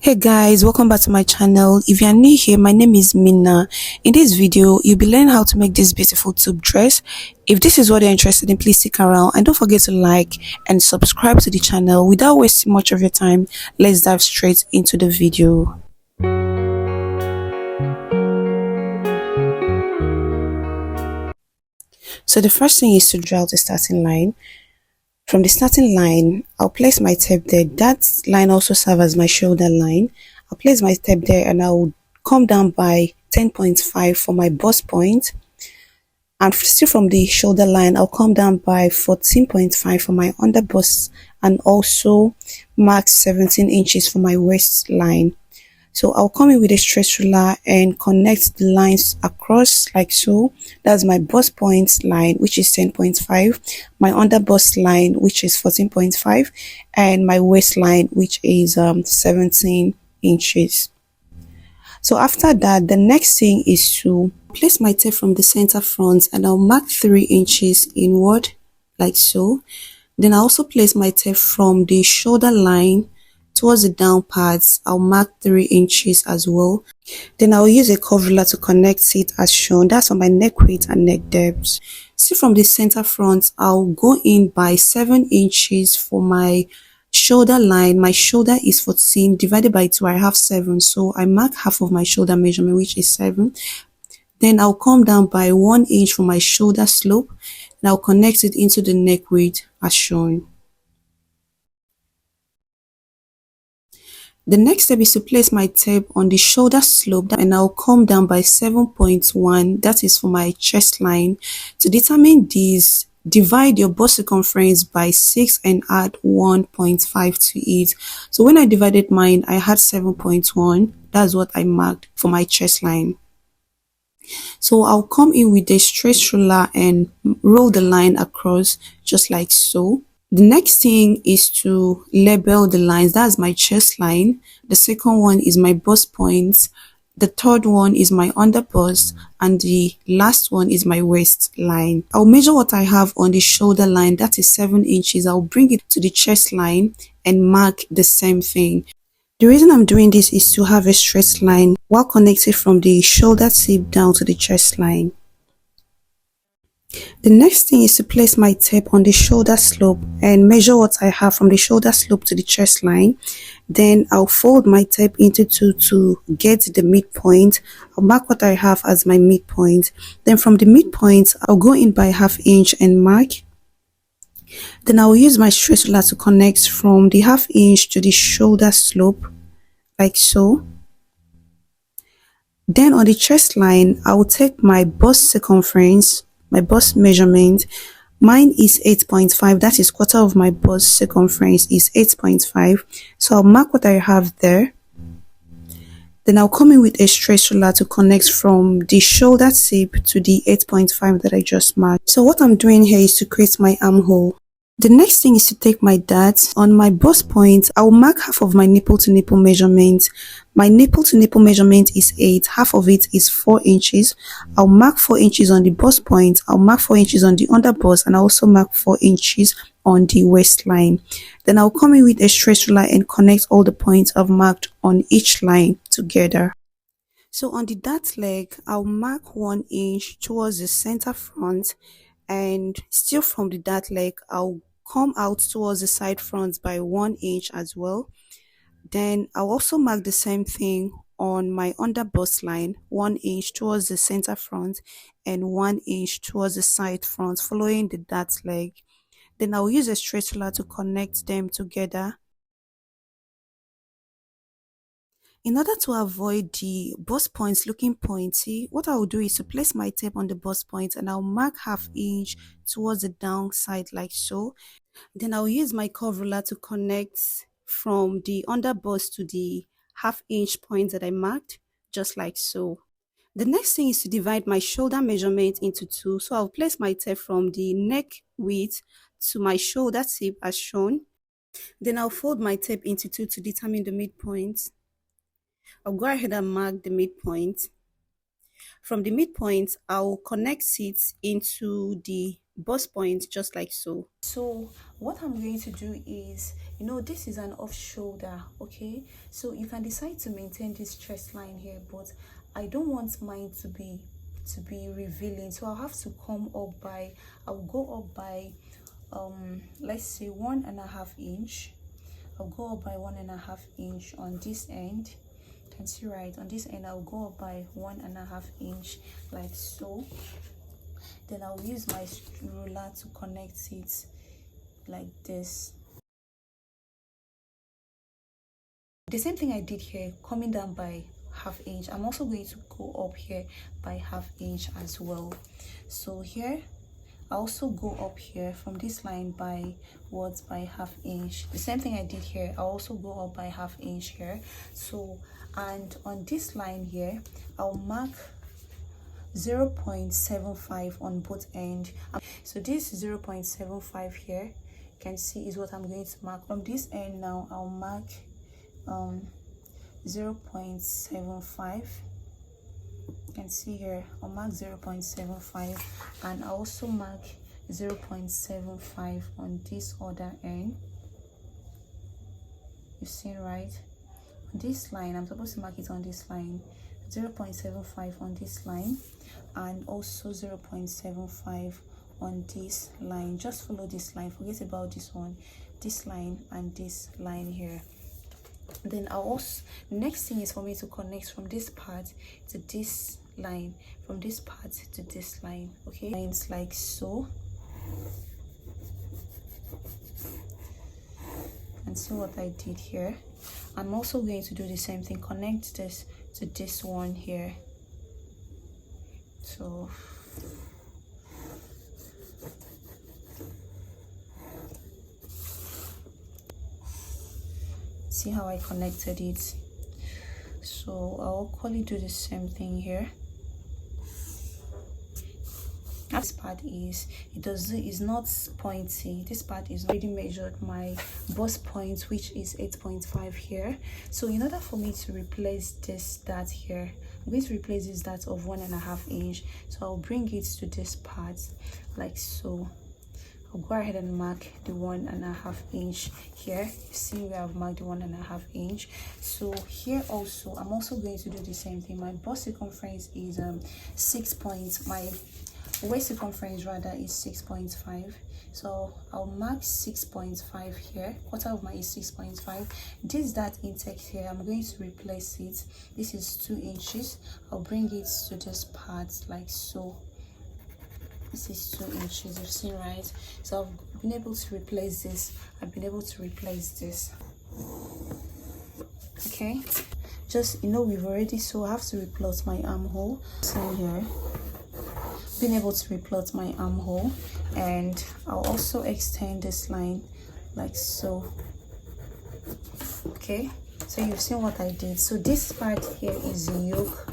Hey guys, welcome back to my channel. If you are new here, my name is Mina. In this video, you'll be learning how to make this beautiful tube dress. If this is what you're interested in, please stick around and don't forget to like and subscribe to the channel. Without wasting much of your time, let's dive straight into the video. So the first thing is to draw out the starting line. From the starting line, I'll place my tape there. That line also serves as my shoulder line. I'll place my tape there and I'll come down by 10.5 for my bust point. And still from the shoulder line, I'll come down by 14.5 for my under bust and also mark 17 inches for my waistline. So I'll come in with a straight ruler and connect the lines across like so. That's my bust point line, which is 10.5, my under bust line, which is 14.5, and my waistline, which is 17 inches. So after that, the next thing is to place my tape from the center front and I'll mark 3 inches inward like so. Then I also place my tape from the shoulder line towards the down parts. I'll mark 3 inches as well. Then I'll use a curve ruler to connect it as shown. That's for my neck width and neck depth. See, from the center front, I'll go in by 7 inches for my shoulder line. My shoulder is 14 divided by 2. I have 7, so I mark half of my shoulder measurement, which is 7. Then I'll come down by 1 inch for my shoulder slope and I'll connect it into the neck width as shown. The next step is to place my tape on the shoulder slope and I'll come down by 7.1, that is for my chest line. To determine this, divide your bust circumference by 6 and add 1.5 to it. So when I divided mine, I had 7.1. That's what I marked for my chest line. So I'll come in with a straight ruler and roll the line across just like so. The next thing is to label the lines. That's my chest line. The second one is my bust points. The third one is my under bust, and the last one is my waist line. I'll measure what I have on the shoulder line, that is 7 inches. I'll bring it to the chest line and mark the same thing. The reason I'm doing this is to have a straight line while connected from the shoulder tip down to the chest line. The next thing is to place my tape on the shoulder slope and measure what I have from the shoulder slope to the chest line. Then I'll fold my tape into two to get the midpoint. I'll mark what I have as my midpoint. Then from the midpoint, I'll go in by ½ inch and mark. Then I'll use my straight ruler to connect from the ½ inch to the shoulder slope like so. Then on the chest line, I will take my bust circumference, my bust measurement. Mine is 8.5, that is quarter of my bust circumference is 8.5. So I'll mark what I have there. Then I'll come in with a straight ruler to connect from the shoulder tip to the 8.5 that I just marked. So what I'm doing here is to create my armhole. The next thing is to take my darts. On my bust point, I'll mark half of my nipple to nipple measurement. My nipple to nipple measurement is 8, half of it is 4 inches. I'll mark 4 inches on the bust point, I'll mark 4 inches on the under bust, and I'll also mark 4 inches on the waistline. Then I'll come in with a straight ruler and connect all the points I've marked on each line together. So on the dart leg, I'll mark 1 inch towards the center front, and still from the dart leg, I'll come out towards the side front by 1 inch as well. Then I'll also mark the same thing on my under bust line, 1 inch towards the center front and 1 inch towards the side front following the dart leg. Then I'll use a straight ruler to connect them together. In order to avoid the bust points looking pointy, what I will do is to place my tape on the bust point and I'll mark ½ inch towards the down side like so. Then I'll use my curve ruler to connect from the under bust to the ½ inch point that I marked, just like so. The next thing is to divide my shoulder measurement into 2. So I'll place my tape from the neck width to my shoulder tip as shown. Then I'll fold my tape into 2 to determine the midpoint. I'll go ahead and mark the midpoint. From the midpoint, I'll connect it into the bust point just like so. So what I'm going to do is, this is an off shoulder, okay? So you can decide to maintain this chest line here, but I don't want mine to be revealing, so I'll have to come up by, I'll go up by let's say 1.5 inch. I'll go up by 1.5 inch on this end. You can see right on this end, I'll go up by 1.5 inch like so. Then I'll use my ruler to connect it like this. The same thing I did here, coming down by 1/2 inch, I'm also going to go up here by 1/2 inch as well. So here I also go up here from this line by what, by 1/2 inch. The same thing I did here, I also go up by 1/2 inch here. So, and on this line here, I'll mark 0.75 on both ends. So this 0.75 here, you can see, is what I'm going to mark. From this end now, I'll mark 0.75. You can see here, I'll mark 0.75, and I also mark 0.75 on this other end. You see, right? On this line, I'm supposed to mark it on this line, 0.75 on this line, and also 0.75 on this line. Just follow this line, forget about this one, this line and this line here. Then I'll also, next thing is for me to connect from this part to this line, from this part to this line, okay? Lines like so. And see what I did here. I'm also going to do the same thing, connect this to this one here. So see how I connected it. So I'll equally do the same thing here. This part is, is not pointy. This part is already measured my bust point, which is 8.5 here. So in order for me to replace this dart here, I'm going to replace this dart of 1.5 inch. So I'll bring it to this part like so. I'll go ahead and mark the 1.5 inch here. You see where I've marked the 1.5 inch. So here also, I'm also going to do the same thing. My bust circumference is 6 points. My waist circumference rather is 6.5. So I'll mark 6.5 here. Quarter of my is 6.5. This dart intake here, I'm going to replace it. This is 2 inches. I'll bring it to this part like so. This is 2 inches, you've seen, right? So I've been able to replace this. I've been able to replace this. Okay, just, we've already, so I have to replot my armhole. So here, been able to replot my armhole, and I'll also extend this line like so. Okay, so you've seen what I did. So this part here is the yoke.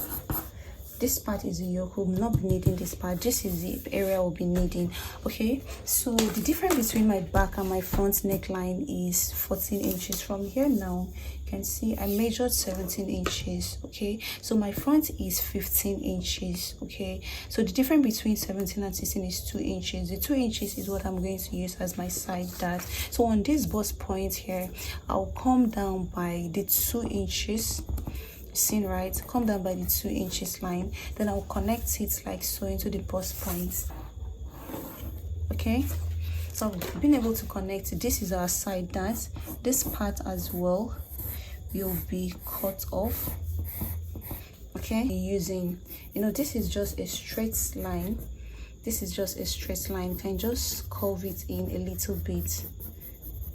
This part is the yoke. We'll not be needing this part. This is the area we'll be needing. Okay, so the difference between my back and my front neckline is 14 inches. From here now, you can see I measured 17 inches. Okay, so my front is 15 inches. Okay, so the difference between 17 and 16 is 2 inches. The 2 inches is what I'm going to use as my side dart. So on this bust point here, I'll come down by the 2 inches. Seen, right? Come down by the 2 inches line. Then I'll connect it like so into the bust point. Okay, so I've been able to connect it. This is our side dart. This part as well will be cut off. Okay, using, this is just a straight line. This is just a straight line. You can just curve it in a little bit.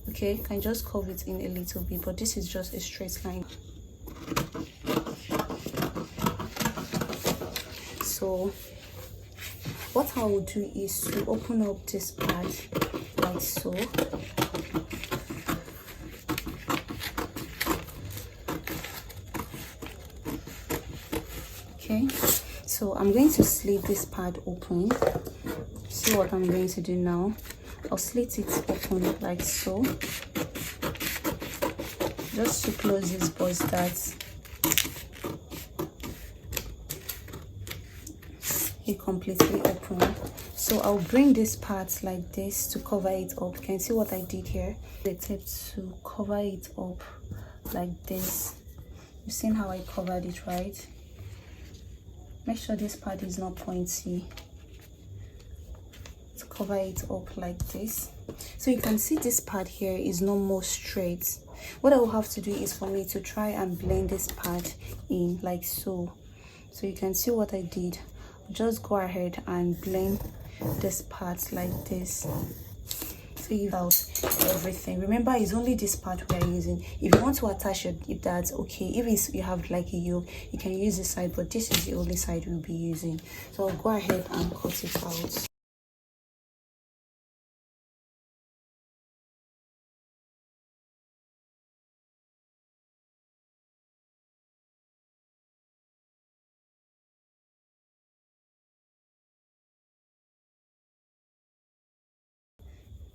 Okay, you can just curve it in a little bit, but this is just a straight line. So what I will do is to open up this part like so. Okay, so I'm going to slit this part open. See what I'm going to do now. I'll slit it open like so, just to close this bust dart. it completely open. So I'll bring this part like this to cover it up. You can see what I did here. The tape to cover it up like this. You've seen how I covered it, right? Make sure this part is not pointy. To cover it up like this. So you can see this part here is no more straight. What I will have to do is for me to try and blend this part in like so. So you can see what I did. Just go ahead and blend this part like this. Leave out everything. Remember, it's only this part we are using. If you want to attach it, if that's okay. If it's, you have like a yoke, you can use this side, but this is the only side we'll be using. So I'll go ahead and cut it out.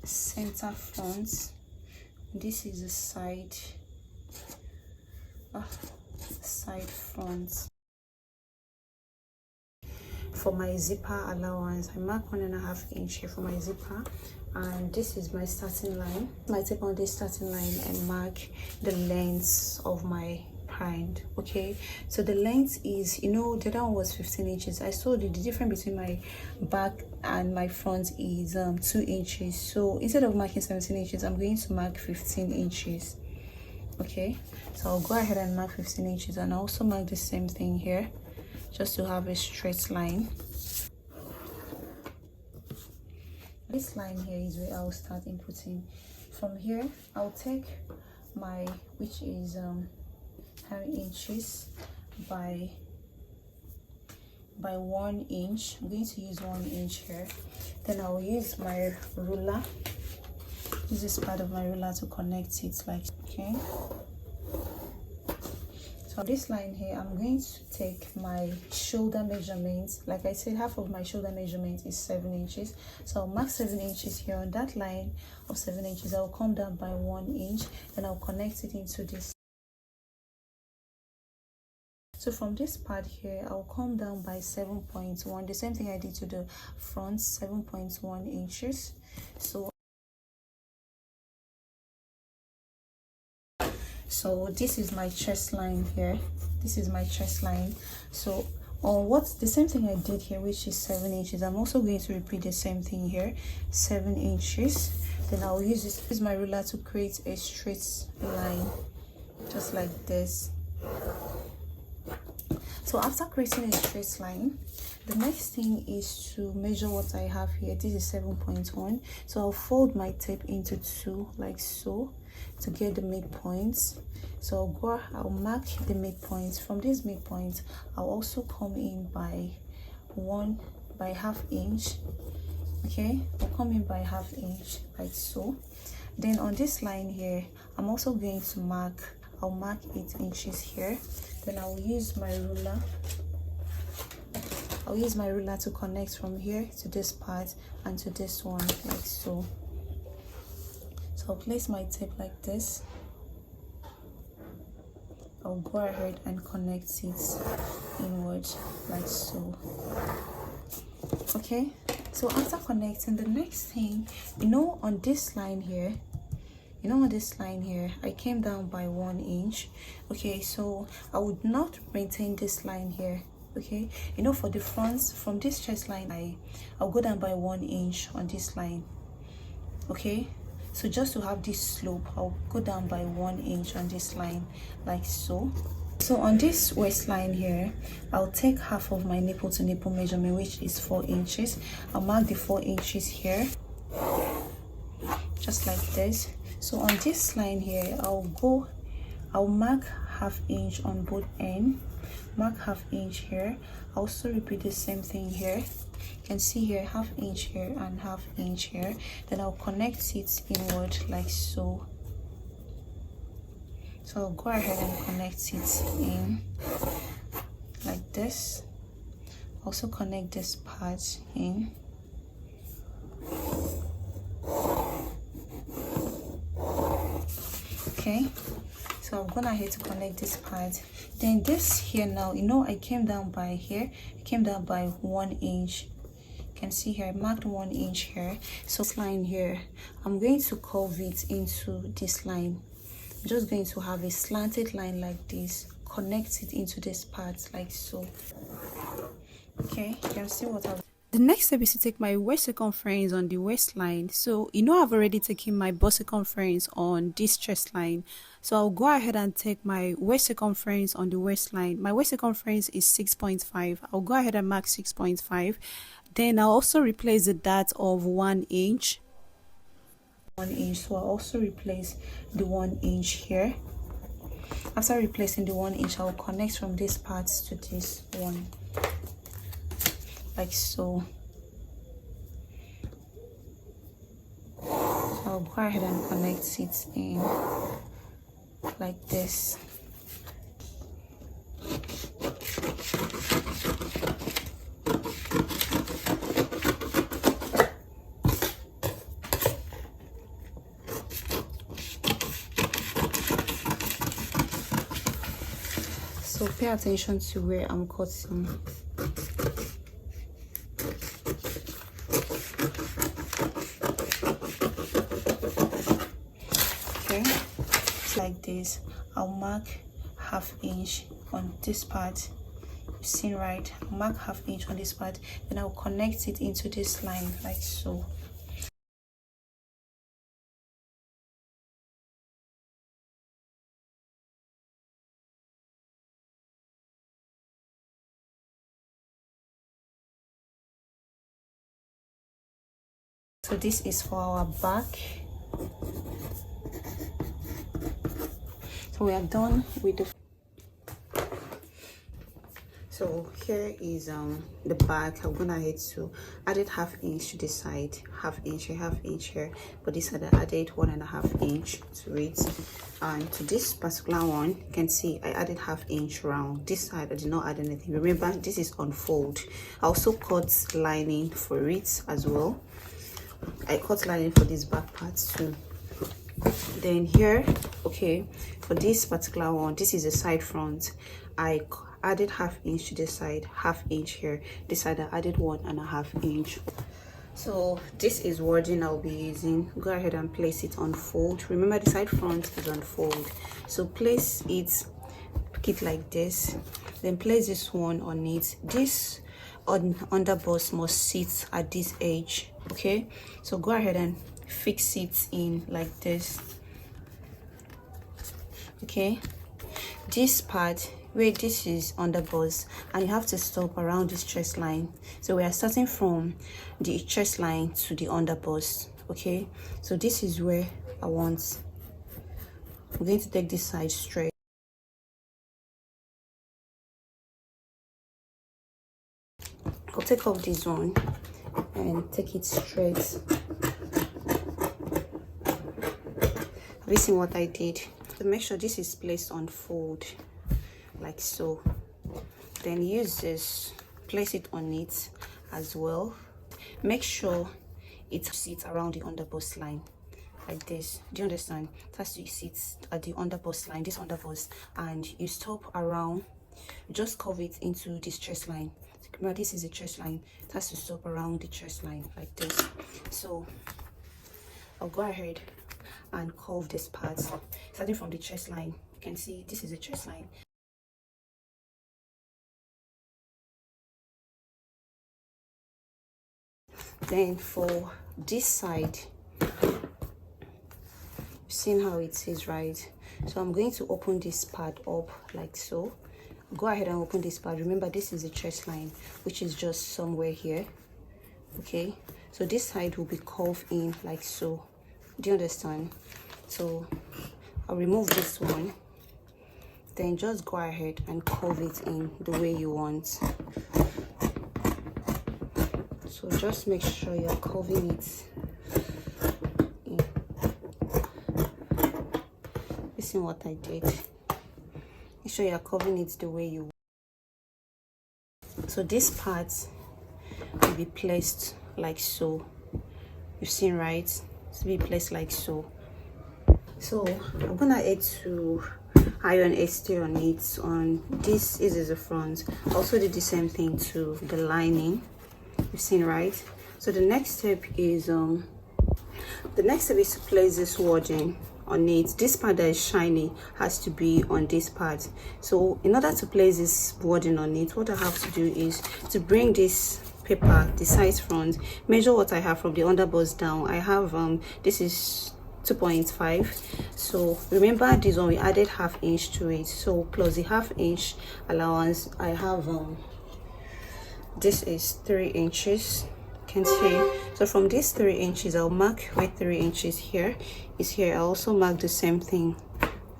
Center front. This is the side front. For my zipper allowance, I mark 1.5 inch here for my zipper, and this is my starting line. I take on this starting line and mark the length of my hind. Okay, so the length is, you know, the other one was 15 inches. I saw the difference between my back and my front is 2 inches. So instead of marking 17 inches, I'm going to mark 15 inches. Okay, so I'll go ahead and mark 15 inches, and I'll also mark the same thing here, just to have a straight line. This line here is where I'll start inputting. From here, I'll take my, which is how many inches by 1 inch. I'm going to use 1 inch here. Then I'll use my ruler. Use this part of my ruler to connect it, like, okay. So this line here, I'm going to take my shoulder measurements. Like I said, half of my shoulder measurement is 7 inches. So I'll mark 7 inches here on that line of 7 inches. I'll come down by 1 inch, then I'll connect it into this. So from this part here, I'll come down by 7.1. The same thing I did to the front, 7.1 inches. So this is my chest line here. This is my chest line. So on what's the same thing I did here, which is 7 inches, I'm also going to repeat the same thing here, 7 inches. Then I'll use my ruler to create a straight line, just like this. So after creating a straight line, the next thing is to measure what I have here. This is 7.1. So I'll fold my tape into 2 like so to get the midpoints. So I'll mark the midpoints. From these midpoints, I'll also come in by half inch. Okay, I'll come in by half inch like so. Then on this line here, I'm also going to mark, I'll mark 8 inches here. Then I'll use my ruler. I'll use my ruler to connect from here to this part and to this one like so. So I'll place my tape like this. I'll go ahead and connect it inward like so. Okay, so after connecting, the next thing, on this line here, on this line here, I came down by 1 inch. Okay, so I would not maintain this line here. Okay, for the fronts, from this chest line, I'll go down by 1 inch on this line. Okay, so just to have this slope, I'll go down by 1 inch on this line like so. So on this waistline here, I'll take half of my nipple to nipple measurement, which is 4 inches. I'll mark the 4 inches here, just like this. So on this line here, I'll mark half inch on both ends, mark half inch here. I'll also repeat the same thing here. You can see here, half inch here and half inch here. Then I'll connect it inward like so. So I'll go ahead and connect it in like this. Also connect this part in. Okay, So I'm gonna head to connect this part. Then this here now, you know, I came down by here, I came down by 1 inch. You can see here I marked 1 inch here. So this line here, I'm going to curve it into this line. I'm just going to have a slanted line like this, connect it into this part like so. Okay, you can see what I've. The next step is to take my waist circumference on the waistline. So you know I've already taken my bust circumference on this chest line. So I'll go ahead and take my waist circumference on the waistline. My waist circumference is 6.5. I'll go ahead and mark 6.5. Then I'll also replace the dot of 1 inch. 1 inch. So I'll also replace the 1 inch here. After replacing the 1 inch, I'll connect from this part to this one. Like so. I'll go ahead and connect it in like this. So pay attention to where I'm cutting. Like this, I'll mark ½ inch on this part. You've seen, right? I'll mark ½ inch on this part, then I'll connect it into this line like so. So this is for our back. So we are done with the. So here is the back. I'm gonna head to added ½ inch to this side, ½ inch and ½ inch here, but this side I added 1.5 inch to it. And to this particular one, you can see I added ½ inch round. This side I did not add anything. Remember, this is unfold. I also cut lining for it as well. I cut lining for this back part too. Then here, okay, for this particular one, this is the side front. I added ½ inch to this side, ½ inch here. This side I added 1.5 inch. So this is wording I'll be using. Go ahead and place it on fold. Remember, the side front is on fold. So place it, pick it like this, then place this one on it. This under bust must sit at this edge. Okay, so go ahead and fix it in like this. Okay, this part where this is under bust, and you have to stop around this chest line. So we are starting from the chest line to the under bust. Okay, so this is where I want. I'm going to take this side straight. I'll take off this one and take it straight. Have you seen what I did? To make sure this is placed on fold like so, then use this, place it on it as well. Make sure it sits around the under bust line like this. Do you understand? It has to sit at the under bust line, this under bust, and you stop around, just curve it into this chest line. Remember, this is a chest line. It has to stop around the chest line like this. So I'll go ahead and curve this part starting from the chest line. You can see this is a chest line. Then for this side, you've seen how it is, right? So I'm going to open this part up like so. Go ahead and open this part. Remember, this is a chest line, which is just somewhere here. Okay, so this side will be curved in like so. Do you understand? So I'll remove this one, then just go ahead and curve it in the way you want. So just make sure you're curving it in. Listen what I did. Make sure you're curving it the way you want. So this part will be placed like so. You've seen, right? To be placed like so. So I'm gonna add to iron a stay on it. On this is the front. Also did the same thing to the lining. You've seen, right? So the next step is to place this wording on it. This part that is shiny has to be on this part. So in order to place this wording on it, what I have to do is to bring this paper, the size front, measure what I have from the underbust down. I have this is 2.5. so remember this one we added ½ inch to it, so plus the ½ inch allowance I have this is 3 inches. Can see, so from these 3 inches I'll mark where 3 inches here is here. I also mark the same thing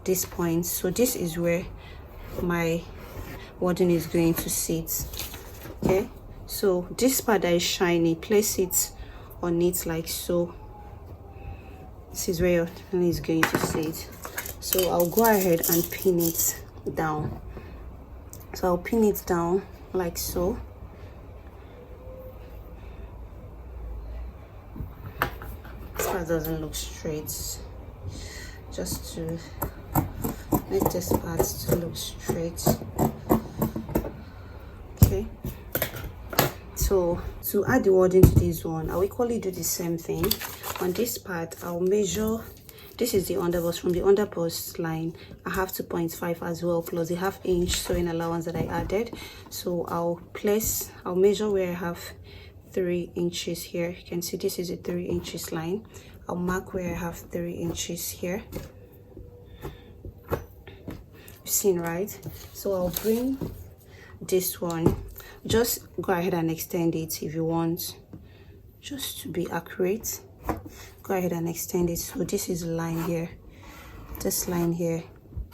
this point, so this is where my wording is going to sit. Okay, so this part that is shiny, place it on it like so. This is where your thing is going to sit. So I'll go ahead and pin it down. So I'll pin it down like so. This part doesn't look straight, just to make this part to look straight. Okay, so to add the wording to this one, I'll equally do the same thing. On this part I'll measure, this is the underbust, from the underbust line I have 2.5 as well, plus the ½ inch sewing allowance that I added. So I'll measure where I have 3 inches here. You can see this is a 3 inches line. I'll mark where I have 3 inches here. You've seen, right? So I'll bring this one, just go ahead and extend it if you want, just to be accurate. Go ahead and extend it. So this is a line here, this line here,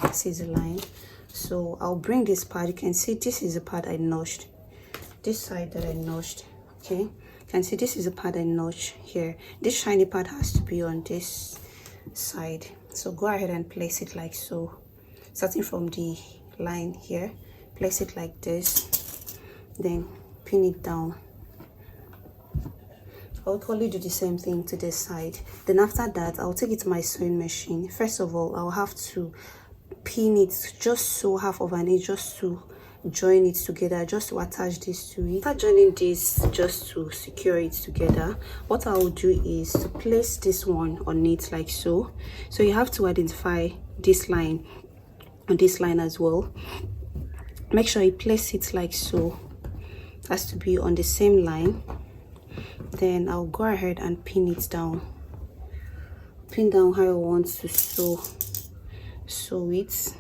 this is a line. So I'll bring this part. You can see this is the part I notched, this side that I notched. Okay, you can see this is the part I notched here. This shiny part has to be on this side. So go ahead and place it like so, starting from the line here, place it like this, then pin it down. I'll totally do the same thing to this side. Then after that I'll take it to my sewing machine. First of all, I'll have to pin it just so ½ of an inch, just to join it together, just to attach this to it. After joining this, just to secure it together, what I will do is to place this one on it like so. So you have to identify this line on this line as well. Make sure you place it like so, it has to be on the same line. Then I'll go ahead and pin it down, pin down how I want to sew it.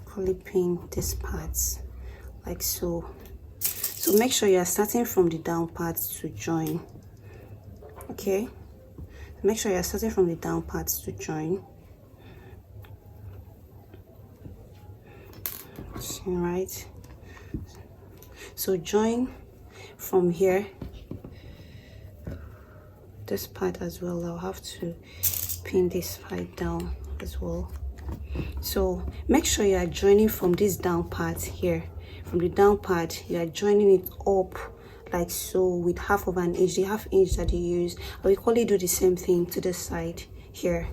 Fully pin this part like so. So make sure you are starting from the down part to join. Okay, make sure you're starting from the down parts to join. Right, so join from here, this part as well. I'll have to pin this part down as well. So make sure you are joining from this down part here. From the down part you are joining it up like so with ½ of an inch, the ½ inch that you use. I will equally do the same thing to the side here.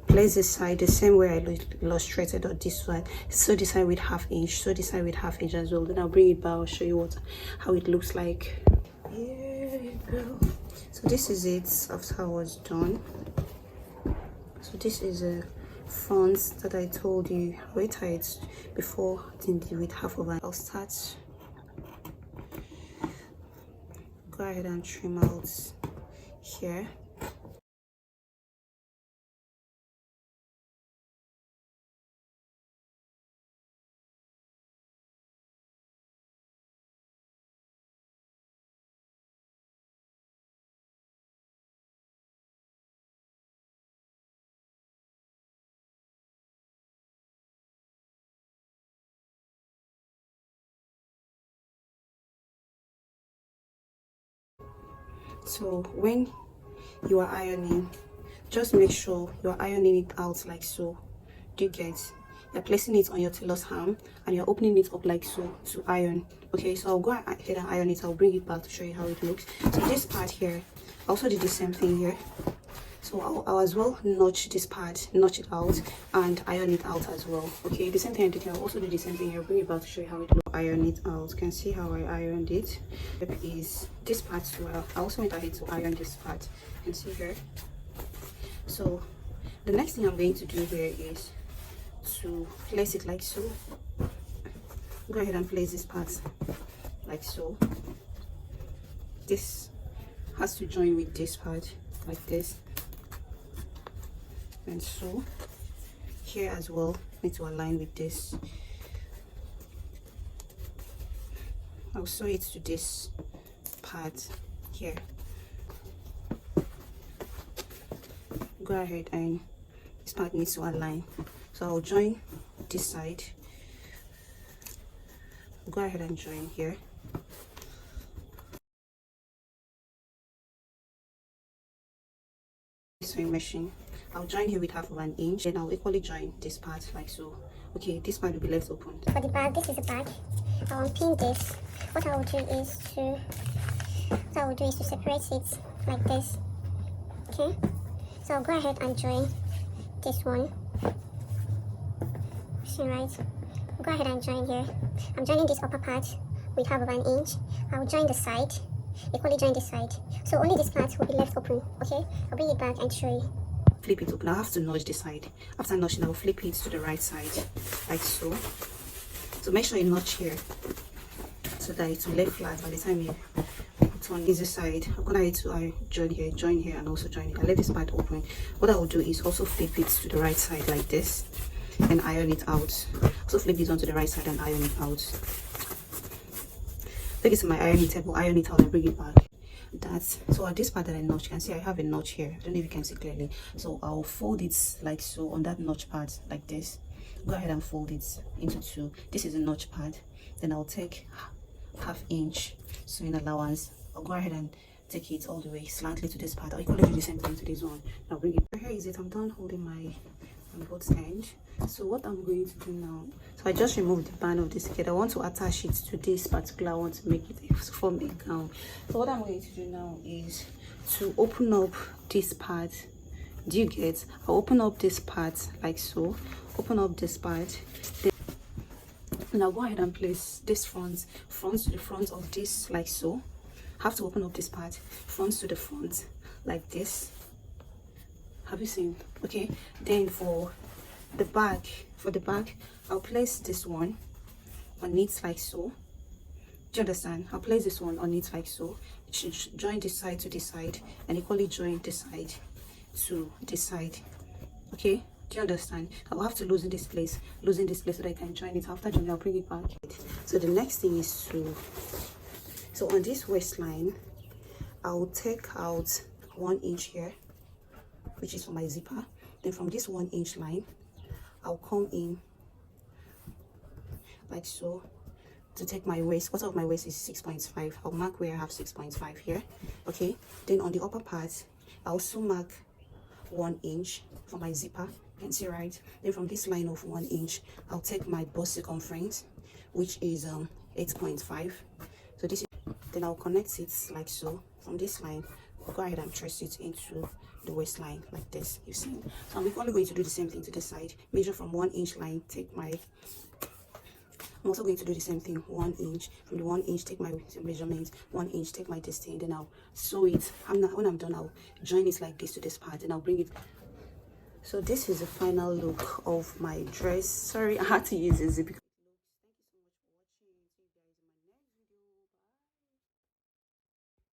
Place this side the same way I illustrated on this one. So this side with ½ inch, so this side with ½ inch as well. Then I'll bring it back, I'll show you how it looks like. Here you go. So this is it after I was done. So this is a front that I told you wait it before with ½ of an. I'll start. Go ahead and trim out here. So when you are ironing, just make sure you are ironing it out like so. Do you get? you're placing it on your tailor's arm and you're opening it up like so to iron. Okay, so I'll go ahead and iron it. I'll bring it back to show you how it looks. So this part here, I also did the same thing here. So I'll as well notch this part, notch it out and iron it out as well. Okay, the same thing I did here. I'll also do the same thing here. I'll bring it back to show you how it looks. Iron it out. You can see how I ironed it. Is this part as well. I also went ahead to iron this part. You can see here. So the next thing I'm going to do here is to place it like so. Go ahead and place this part like so. This has to join with this part like this, and so here as well need to align with this. I'll sew it to this part here. Go ahead and this part needs to align, so I'll join this side. Go ahead and join here. Sewing machine, I'll join here with 1/2 inch, then I'll equally join this part like so. Okay, this part will be left open. For the bag, this is the bag. I will pin this. What I will do is to separate it like this. Okay, so I'll go ahead and join this one. See, right? Go ahead and join here. I'm joining this upper part with 1/2 inch. I'll join the side, equally join the side. So only this part will be left open. Okay, I'll bring it back and show you. Flip it open. I'll have to notch this side. After notching, I'll flip it to the right side like so. So make sure you notch here so that it will lay flat by the time you put on this side. I'm gonna need to join here, and also join here. I left this part open. What I will do is also flip it to the right side like this and iron it out. Also flip it onto the right side and iron it out. Take it to my ironing table, iron it out and bring it back. That's so at this part that I notch, you can see I have a notch here. I don't know if you can see clearly. So I'll fold it like so on that notch part like this. Go ahead and fold it into two. This is a notch part. Then I'll take 1/2 inch sewing allowance. I'll go ahead and take it all the way slantly to this part. I'll equally do the same thing to this one. Now bring it. Here is it. I'm done holding my both end. So what I'm going to do now, so I just removed the band of this kid. I want to attach it to this particular one to make it form a gown. So what I'm going to do now is to open up this part. Do you get? I'll open up this part like so. Open up this part. Then now go ahead and place this front to the front of this like so. Have to open up this part, front to the front like this. Have you seen? Okay, then for the back, I'll place this one on it like so. Do you understand? I'll place this one on it like so. It should join this side to this side and equally join this side to this side. Okay, do you understand? I'll have to loosen this place so that I can join it. After joining, I'll bring it back. So the next thing is so on this waistline, I'll take out 1 inch here, which is for my zipper. Then from this 1 inch line, I'll come in like so to take my waist. Quarter of my waist is 6.5. I'll mark where I have 6.5 here. Okay, then on the upper part, I'll also mark 1 inch for my zipper. You can see, right? Then from this line of 1 inch, I'll take my bust circumference, which is 8.5. So this is, then I'll connect it like so. From this line, I'll go ahead and trace it into the waistline like this. You've seen. So I'm only going to do the same thing to this side. Measure from 1 inch line, take my, I'm also going to do the same thing, 1 inch. From the 1 inch, take my measurement, 1 inch, take my distance, then I'll sew it. When I'm done, I'll join it like this to this part, and I'll bring it. So this is the final look of my dress. Sorry, I had to use a zip because